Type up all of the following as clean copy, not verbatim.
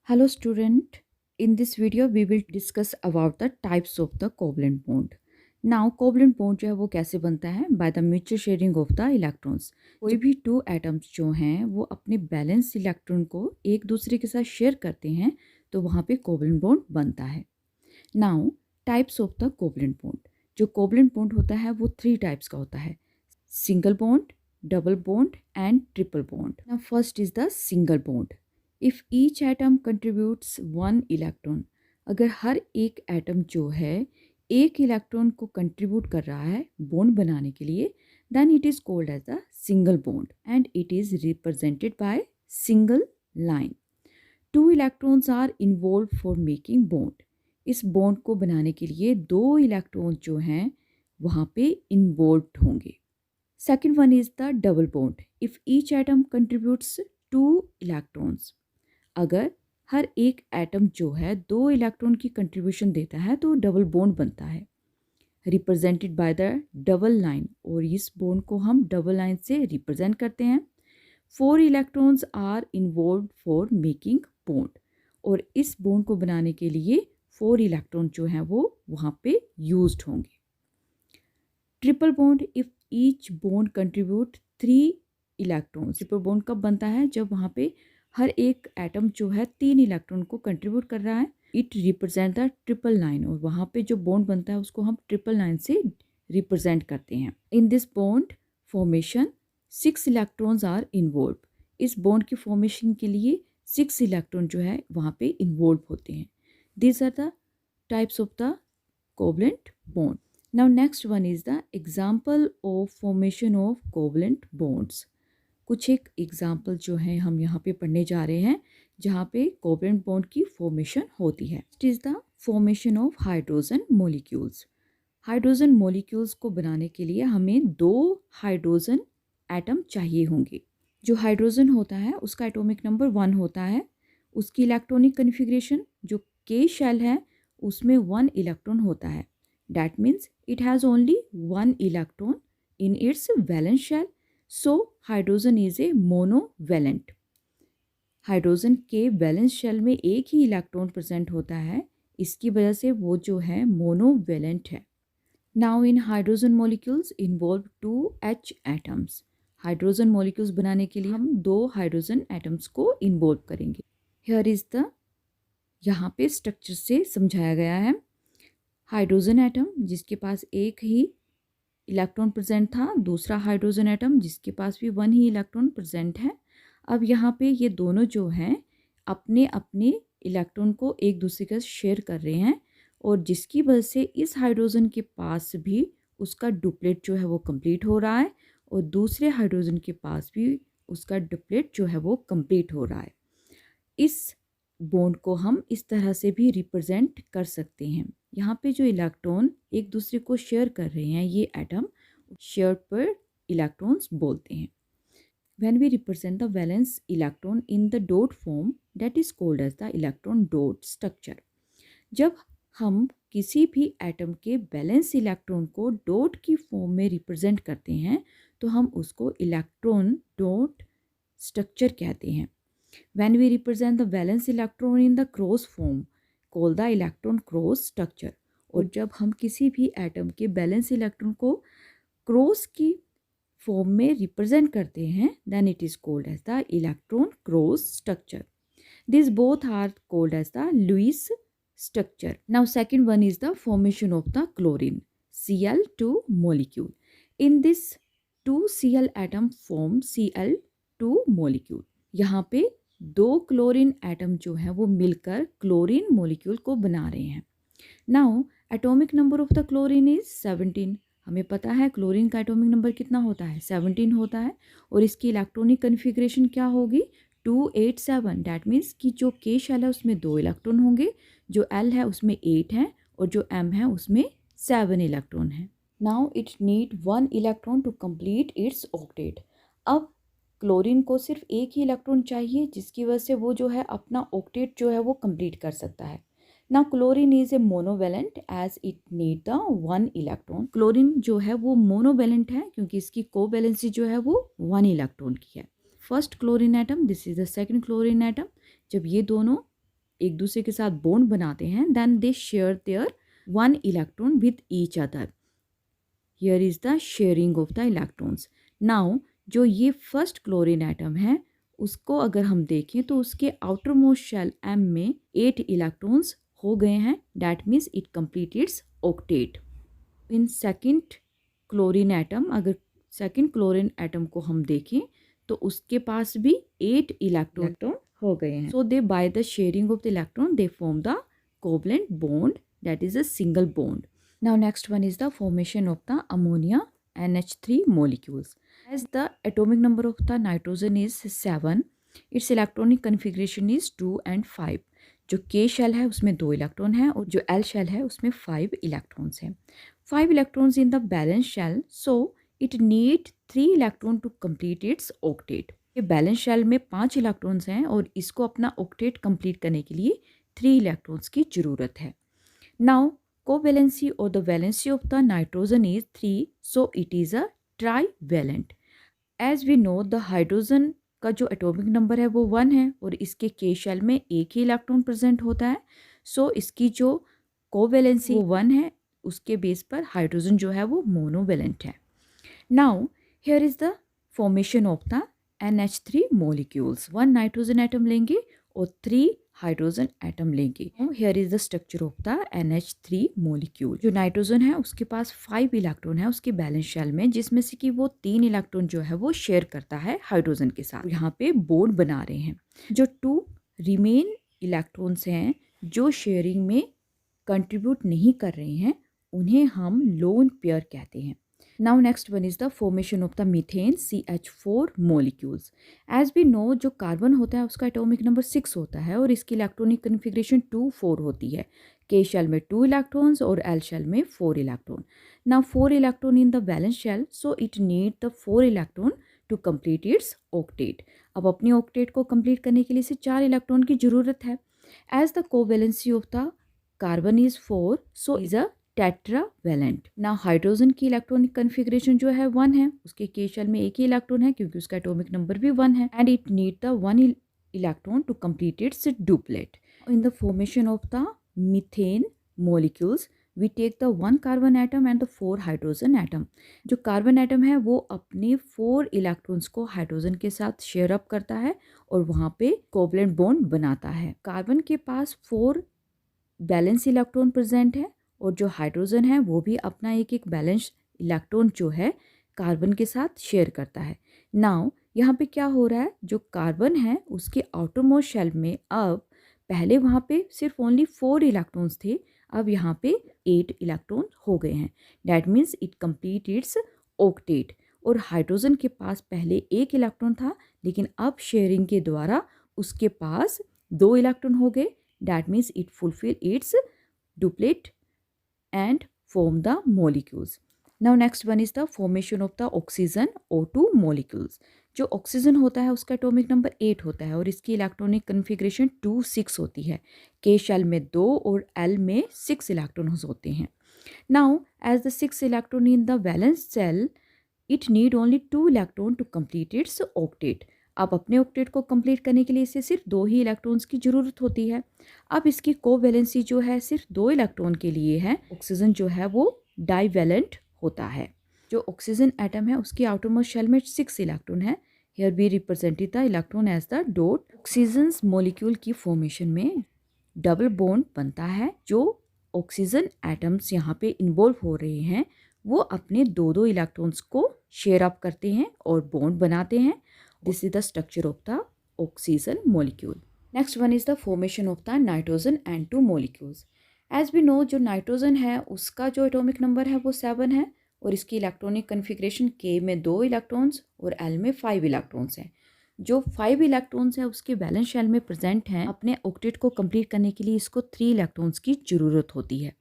Hello student, in this video we will discuss about the types of the covalent bond. Now covalent bond जो है वो कैसे बनता है by the mutual sharing of the electrons. कोई भी two atoms जो हैं वो अपने बैलेंस इलेक्ट्रॉन को एक दूसरे के साथ शेयर करते हैं तो वहाँ पे कोवलेंट बॉन्ड बनता है. Now types of the covalent bond. जो कोवलेंट बॉन्ड होता है वो 3 टाइप्स का होता है. Single bond, double bond and triple bond. Now first is the single bond. If each atom contributes 1 electron, अगर हर एक एटम जो है एक इलेक्ट्रॉन को कंट्रीब्यूट कर रहा है बॉन्ड बनाने के लिए, then it is called as the single bond and it is represented by single line. 2 electrons are involve for making bond. इस बॉन्ड को बनाने के लिए 2 इलेक्ट्रॉन जो हैं वहाँ पे इन्वॉल्व होंगे. Second one is the double bond. If each atom contributes 2 electrons, अगर हर एक एटम जो है 2 इलेक्ट्रॉन की कंट्रीब्यूशन देता है तो डबल बॉन्ड बनता है, represented by the double line. और इस बॉन्ड को हम डबल लाइन से रिप्रेजेंट करते हैं. 4 electrons are involve for making bond. और इस बॉन्ड को बनाने के लिए 4 इलेक्ट्रॉन जो हैं वो वहाँ पे यूज्ड होंगे. Triple bond. If each bond contribute 3 electrons. Triple bond कब बनता है? जब वहाँ पे हर एक एटम जो है 3 इलेक्ट्रॉन को कंट्रीब्यूट कर रहा है. It represent the triple line. और वहाँ पे जो बॉन्ड बनता है उसको हम ट्रिपल लाइन से रिप्रेजेंट करते हैं. In this bond formation 6 electrons are involve. इस बॉन्ड की फॉर्मेशन के लिए 6 इलेक्ट्रॉन जो है वहाँ पे इन्वॉल्व होते हैं. These are the types of the covalent bond. Now next one is the example of formation of covalent bonds. कुछ एक एग्जाम्पल जो है हम यहाँ पे पढ़ने जा रहे हैं जहाँ पे कोवलेंट बॉन्ड की फॉर्मेशन होती है. It is the formation of hydrogen molecules. Hydrogen molecules को बनाने के लिए हमें 2 हाइड्रोजन एटम चाहिए होंगे. जो हाइड्रोजन होता है उसका एटॉमिक नंबर 1 होता है. उसकी इलेक्ट्रॉनिक कन्फिग्रेशन जो के शेल है उसमें 1 इलेक्ट्रॉन होता है. That means it has only 1 electron in its valence shell. So hydrogen is a monovalent. Hydrogen के वैलेंस शेल में एक ही इलेक्ट्रॉन प्रेजेंट होता है, इसकी वजह से वो जो है मोनोवैलेंट है. Now in hydrogen molecules involve 2 H atoms. Hydrogen molecules बनाने के लिए हम 2 हाइड्रोजन एटम्स को इन्वॉल्व करेंगे. हियर इज द, यहाँ पे स्ट्रक्चर से समझाया गया है. हाइड्रोजन एटम जिसके पास एक ही इलेक्ट्रॉन प्रेजेंट था, दूसरा हाइड्रोजन एटम जिसके पास भी 1 ही इलेक्ट्रॉन प्रेजेंट है. अब यहाँ पे ये दोनों जो हैं अपने अपने इलेक्ट्रॉन को एक दूसरे का शेयर कर रहे हैं और जिसकी वजह से इस हाइड्रोजन के पास भी उसका डुप्लेट जो है वो कंप्लीट हो रहा है और दूसरे हाइड्रोजन के पास भी उसका डुप्लेट जो है वो कंप्लीट हो रहा है. इस बॉन्ड को हम इस तरह से भी रिप्रेजेंट कर सकते हैं. यहाँ पे जो इलेक्ट्रॉन एक दूसरे को शेयर कर रहे हैं ये एटम शेयर पर इलेक्ट्रॉन्स बोलते हैं. When we represent the valence electron in the dot form, that is called as the electron dot structure. जब हम किसी भी एटम के वैलेंस इलेक्ट्रॉन को डॉट की फॉर्म में रिप्रेजेंट करते हैं तो हम उसको इलेक्ट्रॉन डॉट स्ट्रक्चर कहते हैं. When we represent the valence electron in the cross form, call the electron cross structure. और जब हम किसी भी एटम के वैलेंस इलेक्ट्रॉन को क्रॉस की फॉर्म में रिप्रेजेंट करते हैं then it is called as the electron cross structure. These both are called as the Lewis structure. Now second one is the formation of the chlorine Cl2 molecule. In this 2 Cl atom form Cl2 molecule. यहाँ पे 2 chlorine atom जो है वो मिलकर chlorine molecule को बना रहे हैं. Now atomic number of the chlorine is 17. हमें पता है क्लोरीन का एटॉमिक नंबर कितना होता है? 17 होता है. और इसकी इलेक्ट्रॉनिक कन्फिग्रेशन क्या होगी? 287. डैट मीन्स कि जो के शेल है उसमें 2 इलेक्ट्रॉन होंगे, जो एल है उसमें 8 हैं और जो एम है उसमें 7 इलेक्ट्रॉन हैं. Now it need 1 electron to complete its octet. अब क्लोरीन को सिर्फ एक ही इलेक्ट्रॉन चाहिए जिसकी वजह से वो जो है अपना ऑक्टेट जो है वो कंप्लीट कर सकता है. ना chlorine is a monovalent as it need the 1 electron. Chlorine जो है वो मोनोवैलेंट है क्योंकि इसकी कोवैलेंसी जो है वो 1 इलेक्ट्रॉन की है. First chlorine atom, this is the second chlorine atom. जब ये दोनों एक दूसरे के साथ बॉन्ड बनाते हैं, then they share their one electron with each other. Here is the sharing of the electrons. Now जो ये फर्स्ट क्लोरीन एटम है उसको अगर हम देखें तो उसके आउटर मोस्ट शेल एम में 8 इलेक्ट्रॉन्स हो गए हैं, that means it complete its octet. In second chlorine atom, अगर सेकंड क्लोरीन एटम को हम देखें तो उसके पास भी 8 इलेक्ट्रॉन हो गए हैं। So they by the sharing of the electron they form the covalent bond, that is a single bond. Now next one is the formation of the ammonia NH3 molecules. As the atomic number of the nitrogen is 7, its electronic configuration is 2 and 5. जो K shell है उसमें 2 electron हैं और जो L shell है उसमें 5 electrons हैं। 5 electrons in the valence shell, so it need 3 electron to complete its octet. ये बैलेंस शेल में 5 इलेक्ट्रॉन्स हैं और इसको अपना ऑक्टेट कंप्लीट करने के लिए 3 इलेक्ट्रॉन्स की ज़रूरत है। Now covalency or the valency of the nitrogen is 3, so it is a trivalent. As we know the hydrogen का जो एटॉमिक नंबर है वो 1 है और इसके K शेल में एक ही इलेक्ट्रॉन प्रेजेंट होता है, सो इसकी जो कोवेलेंसी वो 1 है, उसके बेस पर हाइड्रोजन जो है वो मोनोवेलेंट है। Now here is the formation of the NH3 molecules. 1 nitrogen atom लेंगे और 3 हाइड्रोजन एटम लेंगे। Here is the structure of the NH3 molecule. जो नाइट्रोजन है उसके पास 5 इलेक्ट्रॉन है उसके बैलेंस शेल में, जिसमें से कि वो 3 इलेक्ट्रॉन जो है वो शेयर करता है हाइड्रोजन के साथ। यहाँ पे बॉन्ड बना रहे हैं। जो 2 रिमेन इलेक्ट्रॉन्स हैं जो शेयरिंग में कंट्रीब्यूट नहीं कर रहे हैं उन्हें हम लोन पेयर कहते हैं। Now next one is the formation of the methane CH4 molecules. As we know जो कार्बन होता है उसका एटॉमिक नंबर 6 होता है और इसकी इलेक्ट्रॉनिक कन्फिग्रेशन 2-4 होती है। K शेल में 2 इलेक्ट्रॉन्स और L शेल में 4 electron. Now 4 electron in the valence shell, so it need the 4 electron to complete its octet. अब अपनी ऑक्टेट को कंप्लीट करने के लिए इसे 4 इलेक्ट्रॉन की ज़रूरत है। As the covalency of the carbon is 4, so is a tetravalent. ना हाइड्रोजन की इलेक्ट्रॉनिक कन्फिग्रेशन जो है 1 है, उसके K शेल में एक ही इलेक्ट्रॉन है क्योंकि उसका एटॉमिक नंबर भी 1 है, and it need the 1 electron to complete its duplet. In the formation of the methane molecules we take the 1 carbon atom and the 4 hydrogen atom. जो कार्बन एटम है वो अपने 4 इलेक्ट्रॉन्स को हाइड्रोजन के साथ share up करता है और वहाँ पे कोवलेंट बॉन्ड बनाता है। कार्बन के पास 4 बैलेंस इलेक्ट्रॉन प्रेजेंट है और जो हाइड्रोजन है वो भी अपना एक एक बैलेंस इलेक्ट्रॉन जो है कार्बन के साथ शेयर करता है। नाउ यहाँ पे क्या हो रहा है, जो कार्बन है उसके आउटर मोस्ट शेल में अब पहले वहाँ पे सिर्फ ओनली 4 इलेक्ट्रॉन्स थे, अब यहाँ पे 8 इलेक्ट्रॉन हो गए हैं। That means it complete its octet. और हाइड्रोजन के पास पहले 1 इलेक्ट्रॉन था लेकिन अब शेयरिंग के द्वारा उसके पास 2 इलेक्ट्रॉन हो गए। That means it fulfil it's duplet and form the molecules. Now next one is the formation of the oxygen O2 molecules. जो ऑक्सीजन होता है उसका एटॉमिक नंबर 8 होता है और इसकी इलेक्ट्रॉनिक कन्फिग्रेशन 2-6 होती है। K शेल में 2 और L में 6 इलेक्ट्रॉन्स होते हैं। Now as the 6 electron in the valence shell, it need only 2 electron to complete its octet. अब अपने ऑक्टेट को कंप्लीट करने के लिए इसे सिर्फ 2 ही इलेक्ट्रॉन्स की ज़रूरत होती है। अब इसकी कोवेलेंसी जो है सिर्फ 2 इलेक्ट्रॉन के लिए है। ऑक्सीजन जो है वो डाइवेलेंट होता है। जो ऑक्सीजन एटम है उसकी आउटर मोस्ट शेल में 6 इलेक्ट्रॉन है। Here we represented the electron as the dot. Oxygen molecule की फॉर्मेशन में डबल बॉन्ड बनता है। जो ऑक्सीजन एटम्स यहाँ पे इन्वॉल्व हो रहे हैं वो अपने 2-2 इलेक्ट्रॉन्स को शेयर अप करते हैं और बॉन्ड बनाते हैं। This is the structure of the oxygen molecule. Next one is the formation of the nitrogen N2 molecules. As we know जो नाइट्रोजन है उसका जो एटॉमिक नंबर है वो 7 है और इसकी इलेक्ट्रॉनिक कन्फिग्रेशन K में 2 इलेक्ट्रॉन्स और L में 5 इलेक्ट्रॉन्स हैं। जो 5 इलेक्ट्रॉन्स हैं उसके बैलेंस शेल में प्रेजेंट हैं। अपने ऑक्टेट को कंप्लीट करने के लिए इसको 3 इलेक्ट्रॉन्स की ज़रूरत होती है।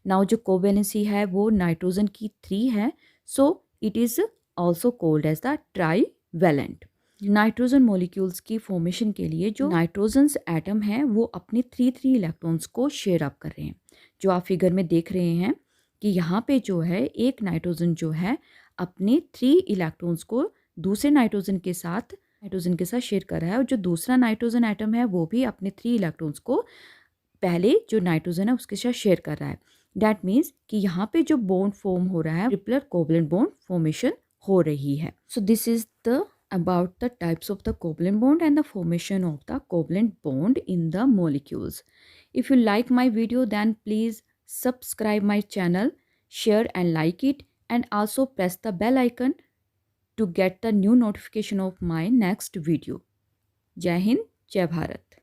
नाउ जो कोवेलेंसी है वो नाइट्रोजन की 3 है, so it is also called as the trivalent. Nitrogen molecules की फॉर्मेशन के लिए जो नाइट्रोजन एटम है वो अपने 3-3 इलेक्ट्रॉन्स को शेयर अप कर रहे हैं। जो आप फिगर में देख रहे हैं कि यहाँ पे जो है एक नाइट्रोजन जो है अपने 3 इलेक्ट्रॉन्स को दूसरे नाइट्रोजन के साथ नाइट्रोजन के साथ शेयर कर रहा है, और जो दूसरा नाइट्रोजन एटम है वो भी अपने 3 इलेक्ट्रॉन्स को पहले जो नाइट्रोजन है उसके साथ शेयर कर रहा है। दैट मीन्स कि यहाँ पे जो बॉन्ड फॉर्म हो रहा है, ट्रिपलेट कोवलेंट बॉन्ड फॉर्मेशन हो रही है। So this is the about the types of the covalent bond and the formation of the covalent bond in the molecules. If you like my video, then please subscribe my channel, share and like it, and also press the bell icon to get the new notification of my next video. Jai Hind, Jai Bharat.